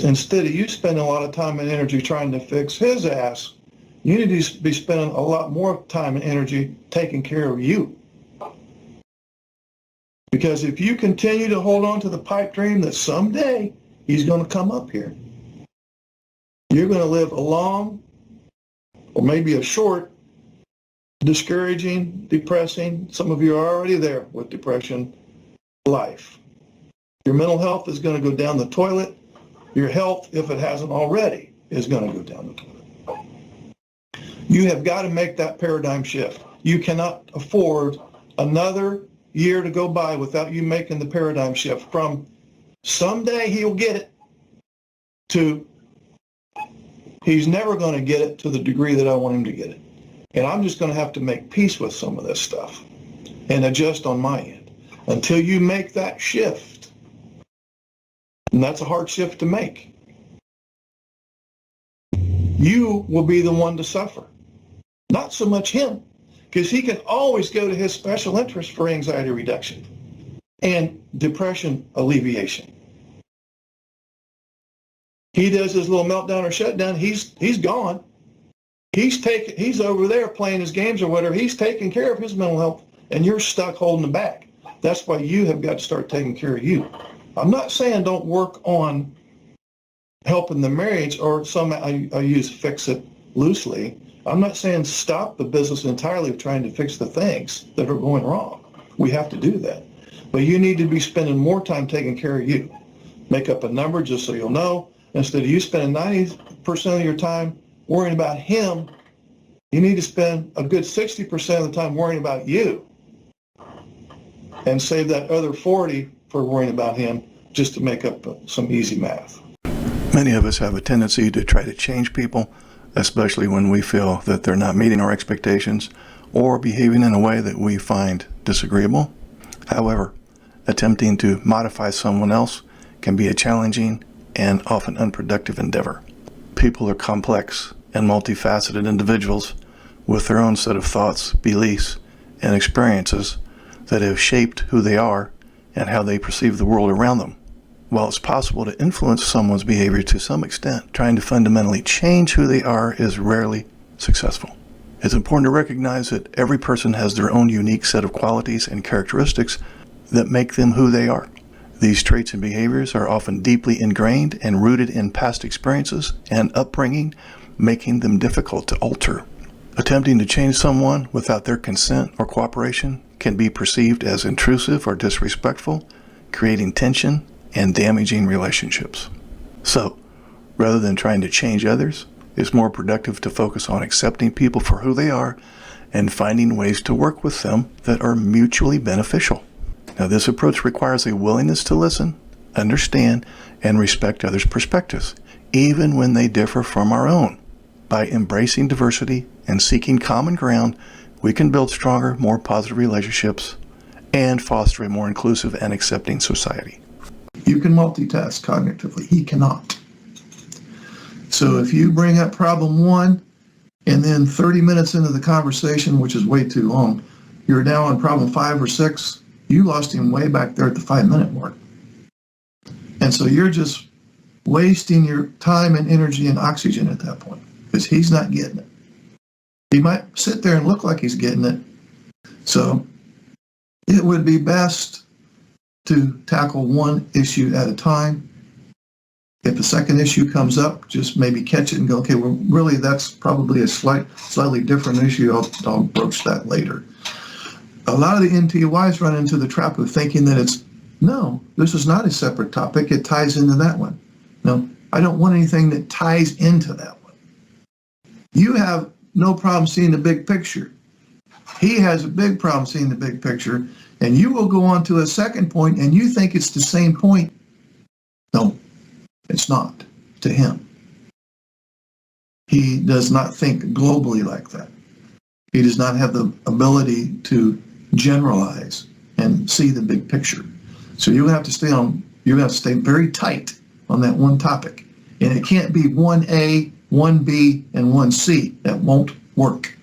instead of you spending a lot of time and energy trying to fix his ass, you need to be spending a lot more time and energy taking care of you. Because if you continue to hold on to the pipe dream that someday he's going to come up here, you're going to live a long, or maybe a short, discouraging, depressing, some of you are already there with depression, life. Your mental health is going to go down the toilet. Your health, if it hasn't already, is going to go down the toilet. You have got to make that paradigm shift. You cannot afford another year to go by without you making the paradigm shift from someday he'll get it to he's never going to get it to the degree that I want him to get it. And I'm just going to have to make peace with some of this stuff and adjust on my end until you make that shift. And that's a hard shift to make. You will be the one to suffer, not so much him, because he can always go to his special interest for anxiety reduction and depression alleviation. He does his little meltdown or shutdown, he's gone. He's over there playing his games or whatever. He's taking care of his mental health, and you're stuck holding him back. That's why you have got to start taking care of you. I'm not saying don't work on helping the marriage, or some I use fix it loosely. I'm not saying stop the business entirely of trying to fix the things that are going wrong. We have to do that. But you need to be spending more time taking care of you. Make up a number just so you'll know. Instead of you spending 90% of your time worrying about him, you need to spend a good 60% of the time worrying about you and save that other 40 for worrying about him, just to make up some easy math. Many of us have a tendency to try to change people, especially when we feel that they're not meeting our expectations or behaving in a way that we find disagreeable. However, attempting to modify someone else can be a challenging and often unproductive endeavor. People are complex and multifaceted individuals with their own set of thoughts, beliefs, and experiences that have shaped who they are and how they perceive the world around them. While it's possible to influence someone's behavior to some extent, trying to fundamentally change who they are is rarely successful. It's important to recognize that every person has their own unique set of qualities and characteristics that make them who they are. These traits and behaviors are often deeply ingrained and rooted in past experiences and upbringing, making them difficult to alter. Attempting to change someone without their consent or cooperation can be perceived as intrusive or disrespectful, creating tension and damaging relationships. So, rather than trying to change others, it's more productive to focus on accepting people for who they are and finding ways to work with them that are mutually beneficial. Now, this approach requires a willingness to listen, understand, and respect others' perspectives, even when they differ from our own. By embracing diversity and seeking common ground, we can build stronger, more positive relationships and foster a more inclusive and accepting society. You can multitask cognitively. He cannot. So if you bring up problem one, and then 30 minutes into the conversation, which is way too long, you're now on problem 5 or 6, you lost him way back there at the 5-minute mark. And so you're just wasting your time and energy and oxygen at that point, because he's not getting it. He might sit there and look like he's getting it. So it would be best to tackle one issue at a time. If a second issue comes up, just maybe catch it and go, okay, well, really, that's probably a slightly different issue. I'll broach that later. A lot of the NTYs run into the trap of thinking that no, this is not a separate topic. It ties into that one. No, I don't want anything that ties into that one. You have no problem seeing the big picture. He has a big problem seeing the big picture, and you will go on to a second point, and you think it's the same point. No, it's not to him. He does not think globally like that. He does not have the ability to generalize and see the big picture. So you have to stay very tight on that one topic. And it can't be 1A, 1B, and 1C. That won't work.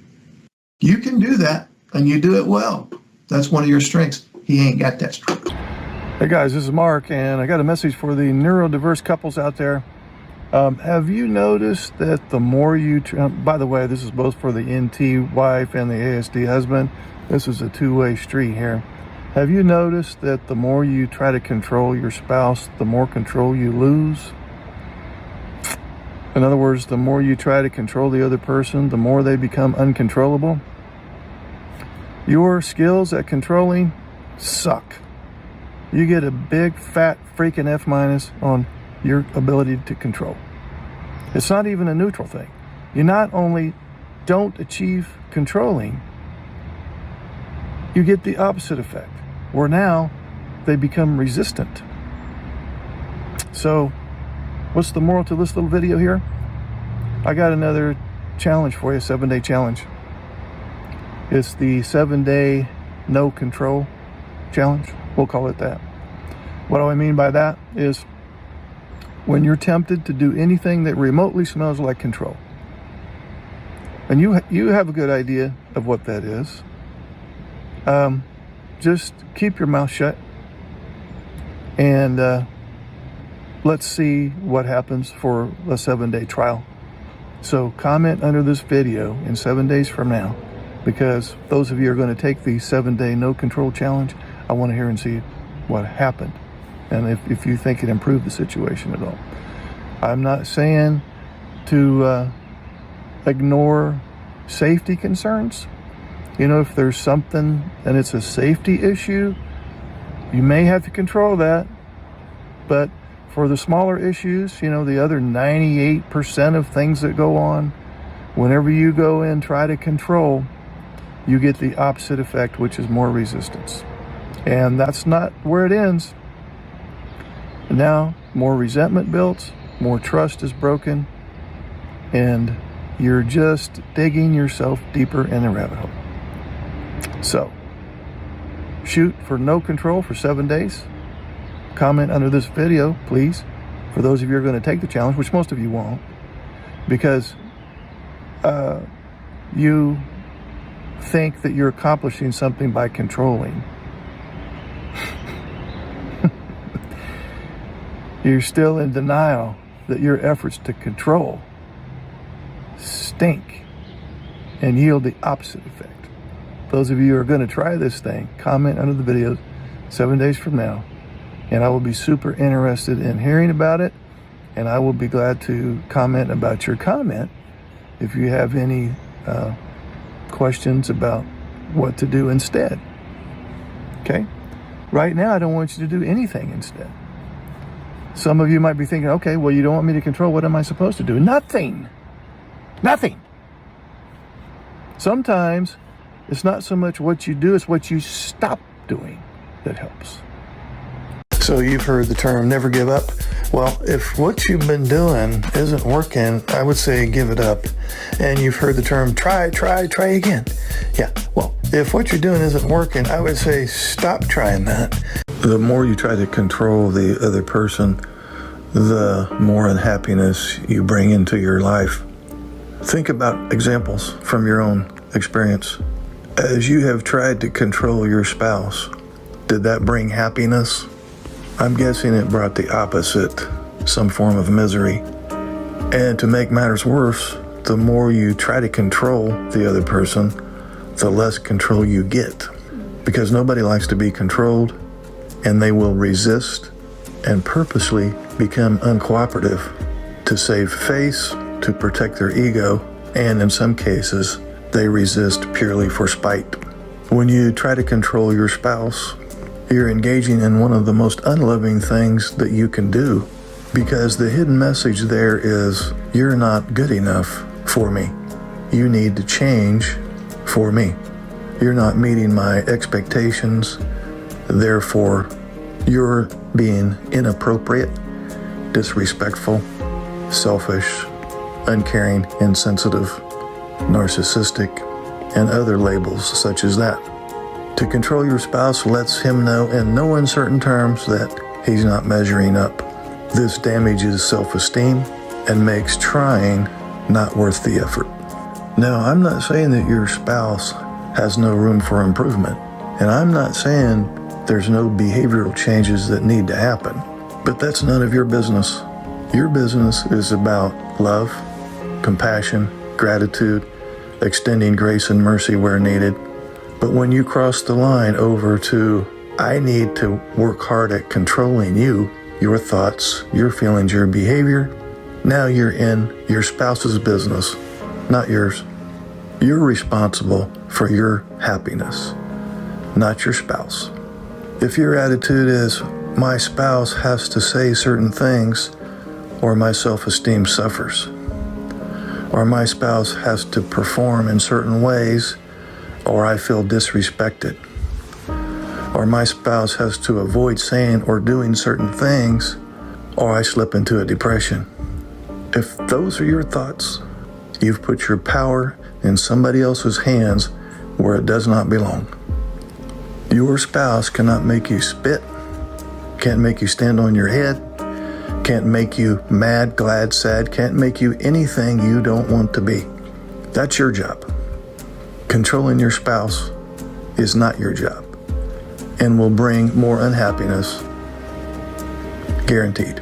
You can do that, and you do it well. That's one of your strengths. He ain't got that strength. Hey guys, this is Mark, and I got a message for the neurodiverse couples out there. Have you noticed that the more you, by the way, this is both for the NT wife and the ASD husband. This is a two-way street here. Have you noticed that the more you try to control your spouse, the more control you lose? In other words, the more you try to control the other person, the more they become uncontrollable. Your skills at controlling suck. You get a big, fat, freaking F- on your ability to control. It's not even a neutral thing. You not only don't achieve controlling, you get the opposite effect, where now they become resistant. So, what's the moral to this little video here? I got another challenge for you, a 7-day challenge. It's the 7-day no control challenge. We'll call it that. What do I mean by that is when you're tempted to do anything that remotely smells like control. And you have a good idea of what that is. Just keep your mouth shut and let's see what happens for a 7-day trial. So comment under this video in 7 days from now, because those of you who are going to take the 7-day no control challenge, I want to hear and see what happened and if you think it improved the situation at all. I'm not saying to ignore safety concerns. You know, if there's something and it's a safety issue, you may have to control that. But for the smaller issues, you know, the other 98% of things that go on, whenever you go in, try to control, you get the opposite effect, which is more resistance. And that's not where it ends. Now, more resentment builds, more trust is broken, and you're just digging yourself deeper in the rabbit hole. So, shoot for no control for 7 days. Comment under this video, please, for those of you who are going to take the challenge, which most of you won't, because you think that you're accomplishing something by controlling. You're still in denial that your efforts to control stink and yield the opposite effect. Those of you who are going to try this thing, comment under the video 7 days from now, and I will be super interested in hearing about it, and I will be glad to comment about your comment if you have any questions about what to do instead. Okay? Right now, I don't want you to do anything instead. Some of you might be thinking, okay, well, you don't want me to control. What am I supposed to do? Nothing. Nothing. Sometimes it's not so much what you do, it's what you stop doing that helps. So you've heard the term never give up. Well, if what you've been doing isn't working, I would say give it up. And you've heard the term try again. Yeah, well, if what you're doing isn't working, I would say stop trying that. The more you try to control the other person, the more unhappiness you bring into your life. Think about examples from your own experience. As you have tried to control your spouse, did that bring happiness? I'm guessing it brought the opposite, some form of misery. And to make matters worse, the more you try to control the other person, the less control you get. Because nobody likes to be controlled, and they will resist and purposely become uncooperative to save face, to protect their ego, and in some cases, they resist purely for spite. When you try to control your spouse, you're engaging in one of the most unloving things that you can do, because the hidden message there is, you're not good enough for me. You need to change for me. You're not meeting my expectations, therefore you're being inappropriate, disrespectful, selfish, uncaring, insensitive, narcissistic, and other labels such as that. To control your spouse lets him know in no uncertain terms that he's not measuring up. This damages self-esteem and makes trying not worth the effort. Now, I'm not saying that your spouse has no room for improvement, and I'm not saying there's no behavioral changes that need to happen, but that's none of your business. Your business is about love, compassion, gratitude, extending grace and mercy where needed. But when you cross the line over to, I need to work hard at controlling you, your thoughts, your feelings, your behavior, now you're in your spouse's business, not yours. You're responsible for your happiness, not your spouse. If your attitude is, my spouse has to say certain things, or my self-esteem suffers, or my spouse has to perform in certain ways, or I feel disrespected, or my spouse has to avoid saying or doing certain things, or I slip into a depression. If those are your thoughts, you've put your power in somebody else's hands where it does not belong. Your spouse cannot make you spit, can't make you stand on your head, can't make you mad, glad, sad, can't make you anything you don't want to be. That's your job. Controlling your spouse is not your job and will bring more unhappiness, guaranteed.